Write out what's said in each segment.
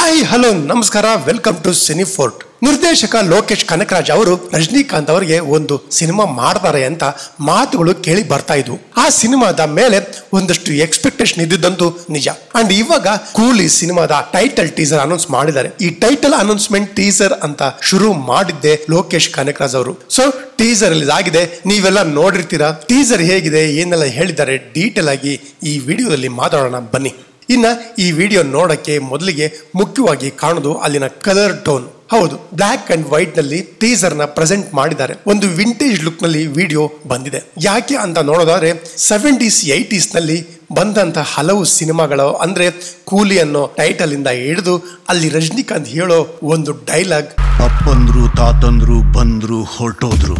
Hi hello ನಮಸ್ಕಾರ, welcome to ಸಿನಿಫೋರ್ಟ್. ನಿರ್ದೇಶಕ ಲೋಕೇಶ್ ಕನಕರಾಜ್ ಅವರು ರಜನಿಕಾಂತ್ ಅವರಿಗೆ ಒಂದು ಸಿನಿಮಾ ಮಾಡ್ತಾರೆ ಅಂತ ಮಾತುಗಳು ಕೇಳಿ ಬರ್ತಾ ಇದ್ವು. ಆ ಸಿನಿಮಾದ ಮೇಲೆ ಒಂದಷ್ಟು ಎಕ್ಸ್ಪೆಕ್ಟೇಷನ್ ಇದ್ದಿದ್ದಂತೂ ನಿಜ. ಅಂಡ್ ಇವಾಗ ಕೂಲಿ ಸಿನಿಮಾದ ಟೈಟಲ್ ಟೀಸರ್ ಅನೌನ್ಸ್ ಮಾಡಿದ್ದಾರೆ. ಈ ಟೈಟಲ್ ಅನೌನ್ಸ್ಮೆಂಟ್ ಟೀಸರ್ ಅಂತ ಶುರು ಮಾಡಿದ್ದೆ ಲೋಕೇಶ್ ಕನಕರಾಜ್ ಅವರು. ಸೊ ಟೀಸರ್ ರಿಲೀಸ್ ಆಗಿದೆ, ನೀವೆಲ್ಲ ನೋಡಿರ್ತೀರಾ. ಟೀಸರ್ ಹೇಗಿದೆ, ಏನೆಲ್ಲ ಹೇಳಿದ್ದಾರೆ ಡೀಟೇಲ್ ಆಗಿ ಈ ವಿಡಿಯೋದಲ್ಲಿ ಮಾತಾಡೋಣ ಬನ್ನಿ. ಇನ್ನ ಈ ವಿಡಿಯೋ ನೋಡಕ್ಕೆ ಮೊದಲಿಗೆ ಮುಖ್ಯವಾಗಿ ಕಾಣೋದು ಅಲ್ಲಿನ ಕಲರ್ ಟೋನ್. ಹೌದು, ಬ್ಲಾಕ್ ಅಂಡ್ ವೈಟ್ ನಲ್ಲಿ ಟೀಸರ್ ನ ಪ್ರೆಸೆಂಟ್ ಮಾಡಿದ್ದಾರೆ. ಒಂದು ವಿಂಟೇಜ್ ಲುಕ್ ನಲ್ಲಿ ವಿಡಿಯೋ ಬಂದಿದೆ. ಯಾಕೆ ಅಂತ ನೋಡೋದಾದ್ರೆ 70s 80s ನಲ್ಲಿ ಬಂದಂತ ಹಲವು ಸಿನಿಮಾಗಳು ಅಂದ್ರೆ ಕೂಲಿ ಅನ್ನೋ ಟೈಟಲ್ ಇಂದ ಹಿಡಿದು ಅಲ್ಲಿ ರಜನಿಕಾಂತ್ ಹೇಳೋ ಒಂದು ಡೈಲಾಗ್, ಅಪ್ಪಂದ್ರು ತಾತಂದ್ರು ಬಂದ್ರು ಹೊರಟೋದ್ರು,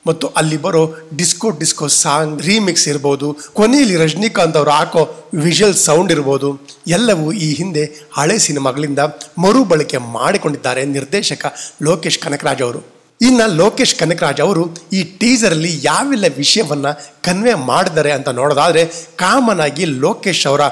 ಮತ್ತು ಅಲ್ಲಿ ಬರೋ ಡಿಸ್ಕೋ ಸಾಂಗ್ ರೀಮಿಕ್ಸ್ ಇರ್ಬೋದು, ಕೊನೆಯಲ್ಲಿ ರಜನಿಕಾಂತ್ ಅವರು ಹಾಕೋ ವಿಜುವಲ್ ಸೌಂಡ್ ಇರ್ಬೋದು, ಎಲ್ಲವೂ ಈ ಹಿಂದೆ ಹಳೆ ಸಿನಿಮಾಗಳಿಂದ ಮರುಬಳಕೆ ಮಾಡಿಕೊಂಡಿದ್ದಾರೆ ನಿರ್ದೇಶಕ ಲೋಕೇಶ್ ಕನಕರಾಜ್ ಅವರು. ಇನ್ನು ಲೋಕೇಶ್ ಕನಕರಾಜ್ ಅವರು ಈ ಟೀಸರ್ ಅಲ್ಲಿ ಯಾವೆಲ್ಲ ವಿಷಯವನ್ನ ಕನ್ವೆ ಮಾಡಿದ್ದಾರೆ ಅಂತ ನೋಡೋದಾದ್ರೆ, ಕಾಮನ್ ಆಗಿ ಲೋಕೇಶ್ ಅವರ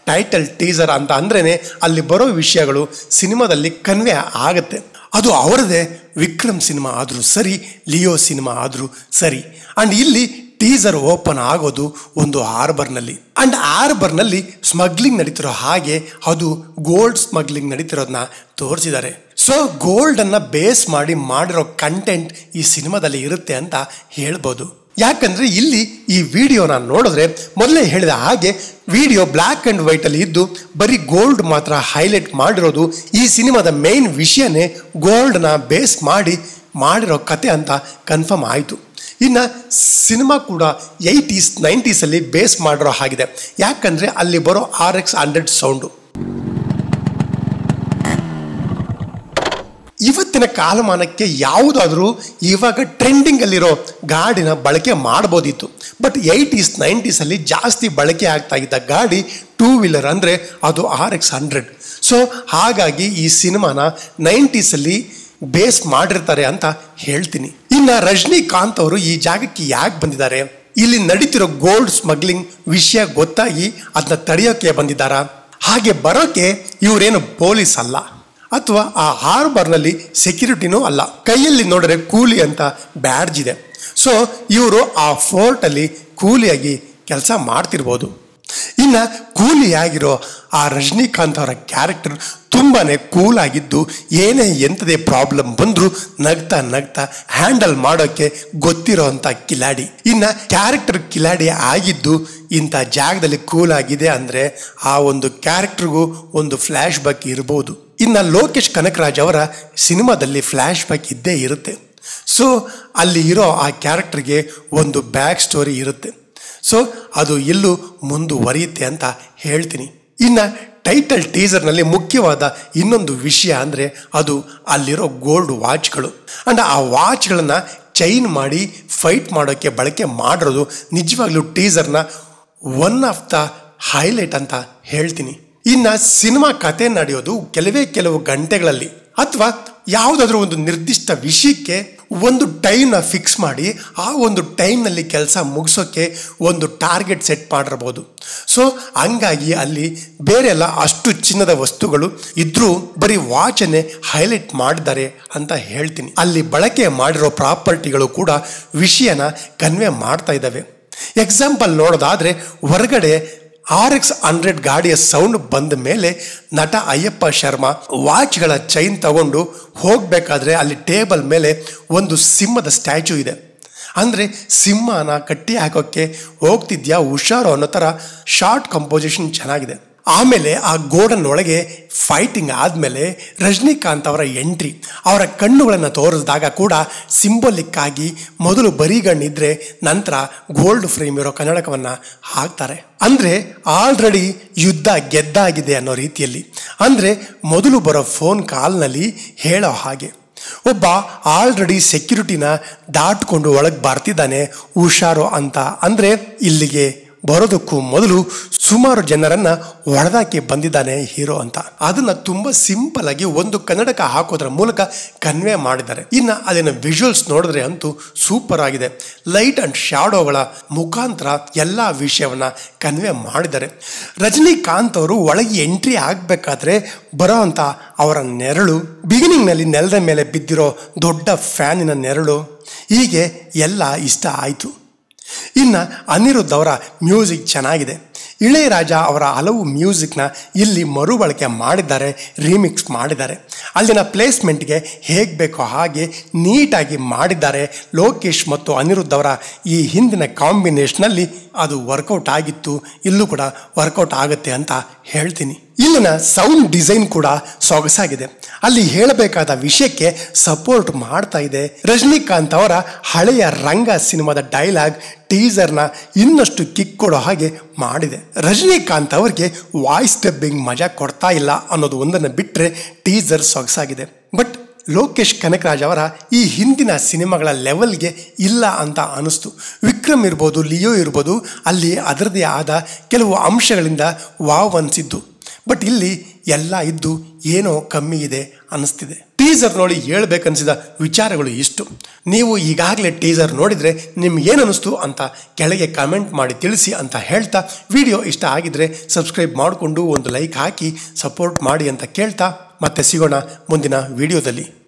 ಟೈಟಲ್ ಟೀಸರ್ ಅಂತ ಅಂದ್ರೇನೆ ಅಲ್ಲಿ ಬರೋ ವಿಷಯಗಳು ಸಿನಿಮಾದಲ್ಲಿ ಕನ್ವೆ ಆಗುತ್ತೆ. ಅದು ಅವರದೇ ವಿಕ್ರಮ್ ಸಿನಿಮಾ ಆದರೂ ಸರಿ, ಲಿಯೋ ಸಿನಿಮಾ ಆದರೂ ಸರಿ. ಅಂಡ್ ಇಲ್ಲಿ ಟೀಸರ್ ಓಪನ್ ಆಗೋದು ಒಂದು ಹಾರ್ಬರ್ನಲ್ಲಿ. ಅಂಡ್ ಹಾರ್ಬರ್ನಲ್ಲಿ ಸ್ಮಗ್ಲಿಂಗ್ ನಡೀತಿರೋ ಹಾಗೆ ಅದು ಗೋಲ್ಡ್ ಸ್ಮಗ್ಲಿಂಗ್ ನಡೀತಿರೋದನ್ನ ತೋರಿಸಿದ್ದಾರೆ. ಸೊ ಗೋಲ್ಡ್ ಅನ್ನ ಬೇಸ್ ಮಾಡಿರೋ ಕಂಟೆಂಟ್ ಈ ಸಿನಿಮಾದಲ್ಲಿ ಇರುತ್ತೆ ಅಂತ ಹೇಳ್ಬೋದು. ಯಾಕಂದ್ರೆ ಇಲ್ಲಿ ಈ ವಿಡಿಯೋನ ನೋಡಿದ್ರೆ ಮೊದಲೇ ಹೇಳಿದ ಹಾಗೆ ವಿಡಿಯೋ ಬ್ಲ್ಯಾಕ್ ಅಂಡ್ ವೈಟ್ ಅಲ್ಲಿ ಇದ್ದು ಬರೀ ಗೋಲ್ಡ್ ಮಾತ್ರ ಹೈಲೈಟ್ ಮಾಡಿರೋದು. ಈ ಸಿನಿಮಾದ ಮೇನ್ ವಿಷಯನೇ ಗೋಲ್ಡ್ ನ ಬೇಸ್ ಮಾಡಿರೋ ಕತೆ ಅಂತ ಕನ್ಫರ್ಮ್ ಆಯಿತು. ಇನ್ನು ಸಿನಿಮಾ ಕೂಡ 80s 90s ಅಲ್ಲಿ ಬೇಸ್ ಮಾಡಿರೋ ಹಾಗಿದೆ. ಯಾಕಂದ್ರೆ ಅಲ್ಲಿ ಬರೋ RX 100 ಸೌಂಡು ಇವತ್ತಿನ ಕಾಲಮಾನಕ್ಕೆ ಯಾವುದಾದ್ರೂ ಇವಾಗ ಟ್ರೆಂಡಿಂಗ್ ಅಲ್ಲಿರೋ ಗಾಡಿನ ಬಳಕೆ ಮಾಡ್ಬೋದಿತ್ತು. ಬಟ್ 80s 90s ಅಲ್ಲಿ ಜಾಸ್ತಿ ಬಳಕೆ ಆಗ್ತಾ ಇದ್ದ ಗಾಡಿ 2 ವೀಲರ್ ಅಂದ್ರೆ ಅದು RX 100. ಸೊ ಹಾಗಾಗಿ ಈ ಸಿನಿಮಾನ 90s ಅಲ್ಲಿ ಬೇಸ್ ಮಾಡಿರ್ತಾರೆ ಅಂತ ಹೇಳ್ತೀನಿ. ಇನ್ನ ರಜನಿಕಾಂತ್ ಅವರು ಈ ಜಾಗಕ್ಕೆ ಯಾಕೆ ಬಂದಿದ್ದಾರೆ, ಇಲ್ಲಿ ನಡೀತಿರೋ ಗೋಲ್ಡ್ ಸ್ಮಗ್ಲಿಂಗ್ ವಿಷಯ ಗೊತ್ತಾಗಿ ಅದನ್ನ ತಡೆಯೋಕೆ ಬಂದಿದ್ದಾರಾ? ಹಾಗೆ ಬರೋಕೆ ಇವರೇನು ಪೊಲೀಸ್ ಅಲ್ಲ ಅಥವಾ ಆ ಹಾರ್ಬರ್ನಲ್ಲಿ ಸೆಕ್ಯೂರಿಟಿನೂ ಅಲ್ಲ. ಕೈಯಲ್ಲಿ ನೋಡಿದ್ರೆ ಕೂಲಿ ಅಂತ ಬ್ಯಾಡ್ಜ್ ಇದೆ. ಸೊ ಇವರು ಆ ಫೋರ್ಟ್ ಅಲ್ಲಿ ಕೂಲಿಯಾಗಿ ಕೆಲಸ ಮಾಡ್ತಿರ್ಬೋದು. ಇನ್ನು ಕೂಲಿಯಾಗಿರೋ ಆ ರಜನಿಕಾಂತ್ ಅವರ ಕ್ಯಾರೆಕ್ಟರ್ ತುಂಬಾನೇ ಕೂಲ್ ಆಗಿದ್ದು, ಏನೇ ಎಂಥದೇ ಪ್ರಾಬ್ಲಮ್ ಬಂದರೂ ನಗ್ತಾ ಹ್ಯಾಂಡಲ್ ಮಾಡೋಕ್ಕೆ ಗೊತ್ತಿರೋ ಅಂತ ಕಿಲಾಡಿ. ಇನ್ನು ಕ್ಯಾರೆಕ್ಟರ್ ಕಿಲಾಡಿ ಆಗಿದ್ದು ಇಂಥ ಜಾಗದಲ್ಲಿ ಕೂಲ್ ಆಗಿದೆ ಅಂದರೆ ಆ ಒಂದು ಕ್ಯಾರೆಕ್ಟರ್ಗೂ ಒಂದು ಫ್ಲ್ಯಾಶ್ ಬ್ಯಾಕ್ ಇರ್ಬೋದು. ಇನ್ನು ಲೋಕೇಶ್ ಕನಕರಾಜ್ ಅವರ ಸಿನಿಮಾದಲ್ಲಿ ಫ್ಲ್ಯಾಶ್ ಬ್ಯಾಕ್ ಇದ್ದೇ ಇರುತ್ತೆ. ಸೊ ಅಲ್ಲಿ ಇರೋ ಆ ಕ್ಯಾರೆಕ್ಟರ್ಗೆ ಒಂದು ಬ್ಯಾಕ್ ಸ್ಟೋರಿ ಇರುತ್ತೆ. ಸೊ ಅದು ಎಲ್ಲೂ ಮುಂದುವರಿಯುತ್ತೆ ಅಂತ ಹೇಳ್ತೀನಿ. ಇನ್ನು ಟೈಟಲ್ ಟೀಸರ್ನಲ್ಲಿ ಮುಖ್ಯವಾದ ಇನ್ನೊಂದು ವಿಷಯ ಅಂದರೆ ಅದು ಅಲ್ಲಿರೋ ಗೋಲ್ಡ್ ವಾಚ್ಗಳು. ಅಂಡ್ ಆ ವಾಚ್ಗಳನ್ನು ಚೈನ್ ಮಾಡಿ ಫೈಟ್ ಮಾಡೋಕ್ಕೆ ಬಳಕೆ ಮಾಡಿರೋದು ನಿಜವಾಗ್ಲೂ ಟೀಸರ್ನ ಒನ್ ಆಫ್ ದ ಹೈಲೈಟ್ ಅಂತ ಹೇಳ್ತೀನಿ. ಇನ್ನು ಸಿನಿಮಾ ಕತೆ ನಡೆಯೋದು ಕೆಲವು ಗಂಟೆಗಳಲ್ಲಿ ಅಥವಾ ಯಾವುದಾದ್ರೂ ಒಂದು ನಿರ್ದಿಷ್ಟ ವಿಷಯಕ್ಕೆ ಒಂದು ಟೈಮ್ನ ಫಿಕ್ಸ್ ಮಾಡಿ ಆ ಒಂದು ಟೈಮ್ನಲ್ಲಿ ಕೆಲಸ ಮುಗಿಸೋಕ್ಕೆ ಒಂದು ಟಾರ್ಗೆಟ್ ಸೆಟ್ ಮಾಡಿರ್ಬೋದು. ಸೊ ಹಂಗಾಗಿ ಅಲ್ಲಿ ಬೇರೆ ಎಲ್ಲ ಅಷ್ಟು ಚಿನ್ನದ ವಸ್ತುಗಳು ಇದ್ರೂ ಬರೀ ವಾಚನ್ನೇ ಹೈಲೈಟ್ ಮಾಡಿದ್ದಾರೆ ಅಂತ ಹೇಳ್ತೀನಿ. ಅಲ್ಲಿ ಬಳಕೆ ಮಾಡಿರೋ ಪ್ರಾಪರ್ಟಿಗಳು ಕೂಡ ವಿಷಯನ ಕನ್ವೆ ಮಾಡ್ತಾ ಇದ್ದಾವೆ. ಎಕ್ಸಾಂಪಲ್ ನೋಡೋದಾದ್ರೆ, ಹೊರಗಡೆ RX 100 ಗಾಡಿಯ ಸೌಂಡ್ ಬಂದ ಮೇಲೆ ನಟ ಅಯ್ಯಪ್ಪ ಶರ್ಮಾ ವಾಚ್ಗಳ ಚೈನ್ ತಗೊಂಡು ಹೋಗ್ಬೇಕಾದ್ರೆ ಅಲ್ಲಿ ಟೇಬಲ್ ಮೇಲೆ ಒಂದು ಸಿಂಹದ ಸ್ಟ್ಯಾಚ್ಯೂ ಇದೆ. ಅಂದರೆ ಸಿಂಹನ ಕಟ್ಟಿ ಹಾಕೋಕ್ಕೆ ಹೋಗ್ತಿದ್ಯಾ ಹುಷಾರು ಅನ್ನೋ ಥರ ಶಾರ್ಟ್ ಕಂಪೋಸಿಷನ್ ಚೆನ್ನಾಗಿದೆ. ಆಮೇಲೆ ಆ ಗೋಡನ್ ಒಳಗೆ ಫೈಟಿಂಗ್ ಆದಮೇಲೆ ರಜನಿಕಾಂತ್ ಅವರ ಎಂಟ್ರಿ, ಅವರ ಕಣ್ಣುಗಳನ್ನು ತೋರಿಸಿದಾಗ ಕೂಡ ಸಿಂಬಲಿಕ್ ಆಗಿ ಮೊದಲು ಬರಿಗಣ್ಣಿದ್ರೆ ನಂತರ ಗೋಲ್ಡ್ ಫ್ರೇಮ್ ಇರೋ ಕನ್ನಡಕವನ್ನು ಹಾಕ್ತಾರೆ. ಅಂದರೆ ಆಲ್ರೆಡಿ ಯುದ್ಧ ಗೆದ್ದಾಗಿದೆ ಅನ್ನೋ ರೀತಿಯಲ್ಲಿ. ಅಂದರೆ ಮೊದಲು ಬರೋ ಫೋನ್ ಕಾಲ್ನಲ್ಲಿ ಹೇಳೋ ಹಾಗೆ ಒಬ್ಬ ಆಲ್ರೆಡಿ ಸೆಕ್ಯೂರಿಟಿನ ದಾಟ್ಕೊಂಡು ಒಳಗೆ ಬರ್ತಿದ್ದಾನೆ ಹುಷಾರು ಅಂತ. ಅಂದರೆ ಇಲ್ಲಿಗೆ ಬರೋದಕ್ಕೂ ಮೊದಲು ಸುಮಾರು ಜನರನ್ನ ಹೊಡೆದಾಕಿ ಬಂದಿದ್ದಾನೆ ಹೀರೋ ಅಂತ. ಅದನ್ನ ತುಂಬಾ ಸಿಂಪಲ್ ಆಗಿ ಒಂದು ಕನ್ನಡಕ ಹಾಕೋದ್ರ ಮೂಲಕ ಕನ್ವೆ ಮಾಡಿದ್ದಾರೆ. ಇನ್ನು ಅದನ್ನ ವಿಜುವಲ್ಸ್ ನೋಡಿದ್ರೆ ಅಂತೂ ಸೂಪರ್ ಆಗಿದೆ. ಲೈಟ್ ಅಂಡ್ ಶಾಡೋಗಳ ಮುಖಾಂತರ ಎಲ್ಲಾ ವಿಷಯವನ್ನ ಕನ್ವೆ ಮಾಡಿದ್ದಾರೆ. ರಜನಿಕಾಂತ್ ಅವರು ಒಳಗೆ ಎಂಟ್ರಿ ಆಗ್ಬೇಕಾದ್ರೆ ಬರೋ ಅಂತ ಅವರ ನೆರಳು, ಬಿಗಿನಿಂಗ್ ನಲ್ಲಿ ನೆಲದ ಮೇಲೆ ಬಿದ್ದಿರೋ ದೊಡ್ಡ ಫ್ಯಾನಿನ ನೆರಳು, ಹೀಗೆ ಎಲ್ಲ ಇಷ್ಟ ಆಯಿತು. ಇನ್ನು ಅನಿರುದ್ಧ್ ಅವರ ಮ್ಯೂಸಿಕ್ ಚೆನ್ನಾಗಿದೆ. ಇಳೆಯರಾಜ ಅವರ ಹಲವು ಮ್ಯೂಸಿಕ್ನ ಇಲ್ಲಿ ಮರುಬಳಕೆ ಮಾಡಿದ್ದಾರೆ, ರೀಮಿಕ್ಸ್ ಮಾಡಿದ್ದಾರೆ. ಅಲ್ಲಿನ ಪ್ಲೇಸ್ಮೆಂಟ್ಗೆ ಹೇಗೆ ಬೇಕೋ ಹಾಗೆ ನೀಟಾಗಿ ಮಾಡಿದ್ದಾರೆ. ಲೋಕೇಶ್ ಮತ್ತು ಅನಿರುದ್ಧ್ ಅವರ ಈ ಹಿಂದಿನ ಕಾಂಬಿನೇಷನಲ್ಲಿ ಅದು ವರ್ಕೌಟ್ ಆಗಿತ್ತು, ಇಲ್ಲೂ ಕೂಡ ವರ್ಕೌಟ್ ಆಗುತ್ತೆ ಅಂತ ಹೇಳ್ತೀನಿ. ಇಲ್ಲಿನ ಸೌಂಡ್ ಡಿಸೈನ್ ಕೂಡ ಸೊಗಸಾಗಿದೆ. ಅಲ್ಲಿ ಹೇಳಬೇಕಾದ ವಿಷಯಕ್ಕೆ ಸಪೋರ್ಟ್ ಮಾಡ್ತಾ ಇದೆ. ರಜನಿಕಾಂತ್ ಅವರ ಹಳೆಯ ರಂಗ ಸಿನಿಮಾದ ಡೈಲಾಗ್ ಟೀಸರ್ನ ಇನ್ನಷ್ಟು ಕಿಕ್ ಕೊಡೋ ಹಾಗೆ ಮಾಡಿದೆ. ರಜನಿಕಾಂತ್ ಅವರಿಗೆ ವಾಯ್ಸ್ ಡಬ್ಬಿಂಗ್ ಮಜಾ ಕೊಡ್ತಾ ಇಲ್ಲ ಅನ್ನೋದು ಒಂದನ್ನು ಬಿಟ್ಟರೆ ಟೀಸರ್ ಸೊಗಸಾಗಿದೆ. ಬಟ್ ಲೋಕೇಶ್ ಕನಕರಾಜ್ ಅವರ ಈ ಹಿಂದಿನ ಸಿನಿಮಾಗಳ ಲೆವೆಲ್ಗೆ ಇಲ್ಲ ಅಂತ ಅನಿಸ್ತು. ವಿಕ್ರಮ್ ಇರ್ಬೋದು, ಲಿಯೋ ಇರ್ಬೋದು, ಅಲ್ಲಿ ಅದರದೇ ಆದ ಕೆಲವು ಅಂಶಗಳಿಂದ ವಾವ್ ಅನಿಸಿದ್ದು. ಬಟ್ ಇಲ್ಲಿ ಎಲ್ಲ ಇದ್ದು ಏನೋ ಕಮ್ಮಿ ಇದೆ ಅನ್ನಿಸ್ತಿದೆ. ಟೀಸರ್ ನೋಡಿ ಹೇಳ್ಬೇಕನ್ನಿಸಿದ ವಿಚಾರಗಳು ಇಷ್ಟು. ನೀವು ಈಗಾಗಲೇ ಟೀಸರ್ ನೋಡಿದರೆ ನಿಮ್ಗೆ ಏನು ಅನ್ನಿಸ್ತು ಅಂತ ಕೆಳಗೆ ಕಮೆಂಟ್ ಮಾಡಿ ತಿಳಿಸಿ ಅಂತ ಹೇಳ್ತಾ, ವಿಡಿಯೋ ಇಷ್ಟ ಆಗಿದ್ರೆ ಸಬ್ಸ್ಕ್ರೈಬ್ ಮಾಡಿಕೊಂಡು ಒಂದು ಲೈಕ್ ಹಾಕಿ ಸಪೋರ್ಟ್ ಮಾಡಿ ಅಂತ ಕೇಳ್ತಾ ಮತ್ತೆ ಸಿಗೋಣ ಮುಂದಿನ ವಿಡಿಯೋದಲ್ಲಿ.